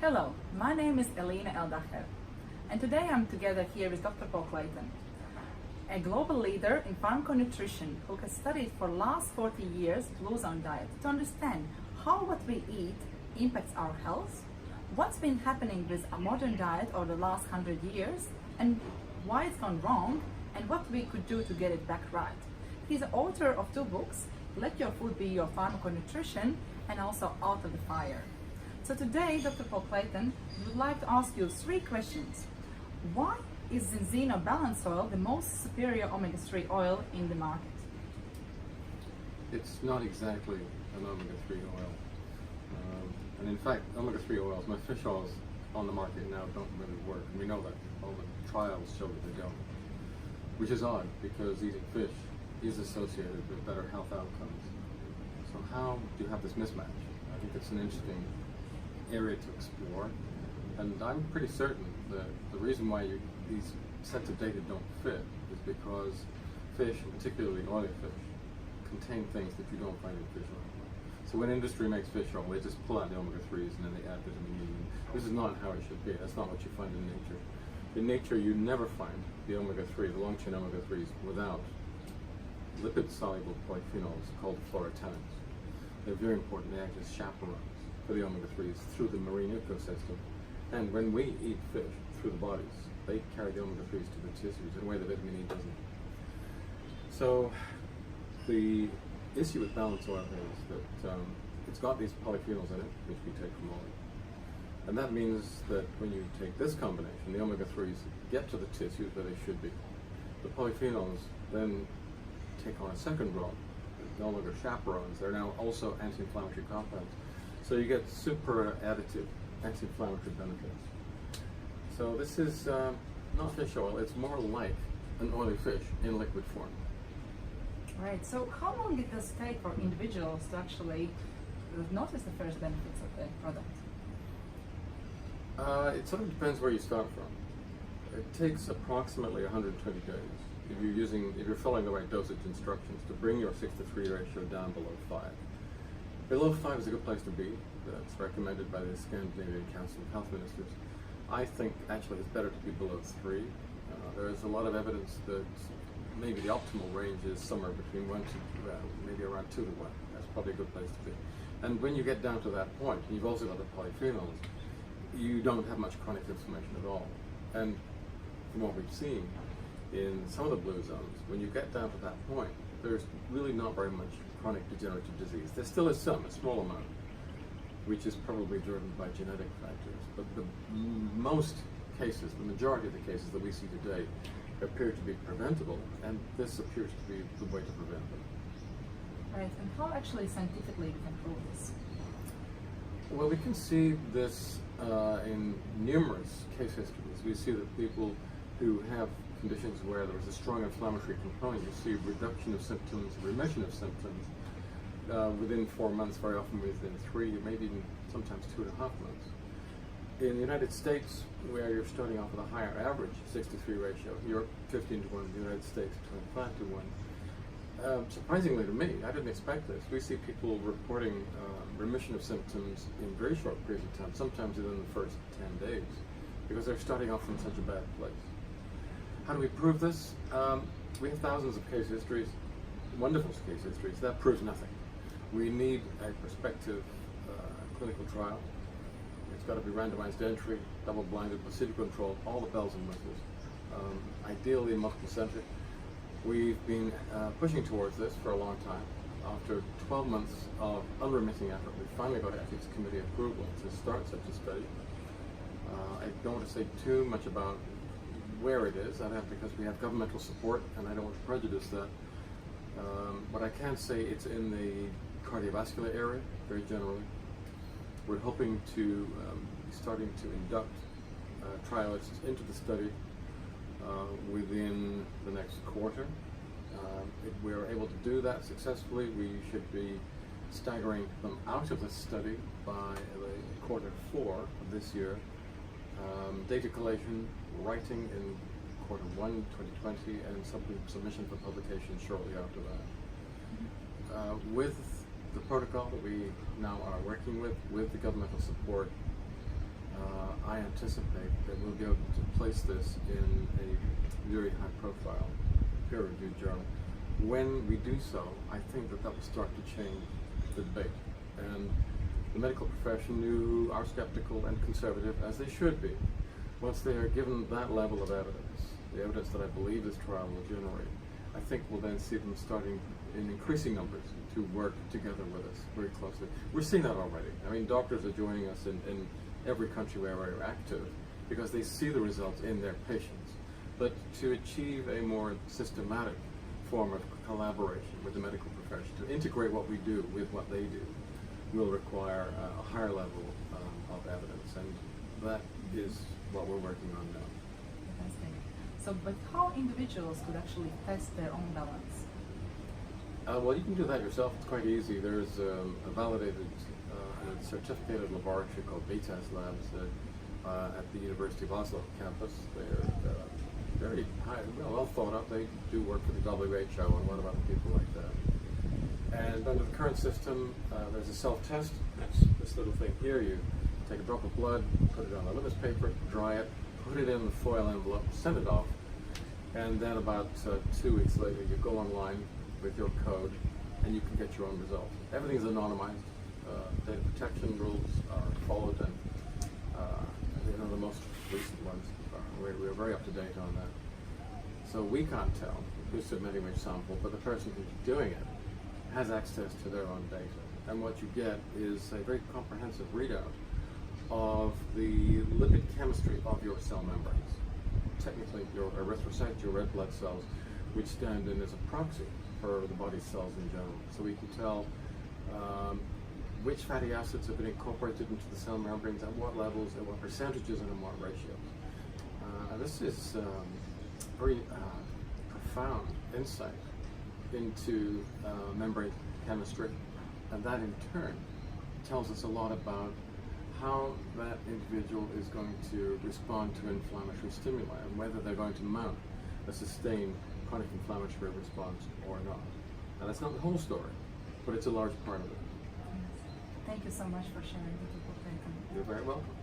Hello, my name is Elena Eldacher, and today I'm together here with Dr. Paul Clayton, a global leader in pharmaconutrition who has studied for last 40 years Blue Zone diet to understand how what we eat impacts our health, what's been happening with a modern diet over the last 100 years, and why it's gone wrong, and what we could do to get it back right. He's the author of 2 books, Let Your Food Be Your Pharmaconutrition, and also Out of the Fire. So today, Dr. Paul Clayton would like to ask you 3 questions. Why is Zinzino Balance Oil the most superior omega-3 oil in the market? It's not exactly an omega-3 oil. And in fact, omega-3 oils, most fish oils on the market now don't really work. We know that. All the trials show that they don't. Which is odd, because eating fish is associated with better health outcomes. So how do you have this mismatch? I think it's an interesting area to explore, and I'm pretty certain that the reason why these sets of data don't fit is because fish, and particularly oily fish, contain things that you don't find in fish oil. So when industry makes fish oil, they just pull out the omega-3s and then they add vitamin E. This is not how it should be. That's not what you find in nature. In nature, you never find the omega-3, the long-chain omega-3s, without lipid-soluble polyphenols called fluorotenins. They're very important. They act as chaperones for the omega-3s through the marine ecosystem. And when we eat fish through the bodies, they carry the omega-3s to the tissues in a way that vitamin E doesn't. So the issue with balance oil is that it's got these polyphenols in it, which we take from olive. And that means that when you take this combination, the omega-3s get to the tissues where they should be. The polyphenols then take on a second role. They're no longer chaperones, they're now also anti-inflammatory compounds. So you get super additive anti-inflammatory benefits. So this is not fish oil, it's more like an oily fish in liquid form. Right, so how long it does take for individuals to actually notice the first benefits of the product? It sort of depends where you start from. It takes approximately 120 days if you're following the right dosage instructions to bring your 6:3 ratio down below 5. Below 5 is a good place to be. That's recommended by the Scandinavian Council of Health Ministers. I think actually it's better to be below 3. There's a lot of evidence that maybe the optimal range is somewhere between 1 to maybe around 2 to 1. That's probably a good place to be. And when you get down to that point, you've also got the polyphenols, you don't have much chronic inflammation at all. And from what we've seen in some of the blue zones, when you get down to that point, there's really not very much chronic degenerative disease. There still is some, a small amount, which is probably driven by genetic factors. But most cases, the majority of the cases that we see today, appear to be preventable, and this appears to be the way to prevent them. Right, and how actually scientifically we can prove this? Well, we can see this in numerous case histories. We see that people who have conditions where there is a strong inflammatory component, you see reduction of symptoms, remission of symptoms within 4 months, very often within 3, maybe even sometimes 2.5 months. In the United States, where you're starting off with a higher average 6:3 ratio, Europe 15 to 1, the United States 25 to 1. Surprisingly to me, I didn't expect this. We see people reporting remission of symptoms in very short periods of time, sometimes within the first 10 days, because they're starting off from such a bad place. How do we prove this? We have thousands of case histories, wonderful case histories. That proves nothing. We need a prospective clinical trial. It's got to be randomized entry, double-blinded, placebo-controlled, all the bells and whistles. Ideally multiple-centric. We've been pushing towards this for a long time. After 12 months of unremitting effort, we finally got ethics committee approval to start such a study. I don't want to say too much about where it is, because we have governmental support, and I don't want to prejudice that. But I can say it's in the cardiovascular area, very generally. We're hoping to be starting to induct trialists into the study within the next quarter. If we're able to do that successfully, we should be staggering them out of the study by the Q4 of this year. Data collation, writing in Q1 2020, and submission for publication shortly after that. With the protocol that we now are working with the governmental support, I anticipate that we'll be able to place this in a very high-profile, peer-reviewed journal. When we do so, I think that will start to change the debate. And the medical profession, who are skeptical and conservative, as they should be, once they are given that level of evidence, the evidence that I believe this trial will generate, I think we'll then see them starting in increasing numbers to work together with us very closely. We're seeing that already. I mean, doctors are joining us in every country where we're active because they see the results in their patients. But to achieve a more systematic form of collaboration with the medical profession, to integrate what we do with what they do, will require a higher level of evidence, and that is what we're working on now. Fantastic. So, but how individuals could actually test their own balance? Well, you can do that yourself. It's quite easy. There's a validated and certificated laboratory called BTES Labs at the University of Oslo campus. They're very high, well thought up. They do work for the WHO and a lot of other people like that. And under the current system, there's a self-test. That's this little thing here. You take a drop of blood, put it on a litmus paper, dry it, put it in the foil envelope, send it off, and then about 2 weeks later, you go online with your code, and you can get your own result. Everything is anonymized. Data protection rules are followed, and the most recent ones, we're very up to date on that. So we can't tell who's submitting which sample, but the person who's doing it has access to their own data. And what you get is a very comprehensive readout of the lipid chemistry of your cell membranes. Technically, your erythrocytes, your red blood cells, which stand in as a proxy for the body's cells in general. So we can tell which fatty acids have been incorporated into the cell membranes, at what levels, at what percentages, and in what ratios. This is very profound insight into membrane chemistry, and that in turn tells us a lot about how that individual is going to respond to inflammatory stimuli and whether they're going to mount a sustained chronic inflammatory response or not. And that's not the whole story, but it's a large part of it. Thank you so much for sharing with people, Clayton. You're very welcome.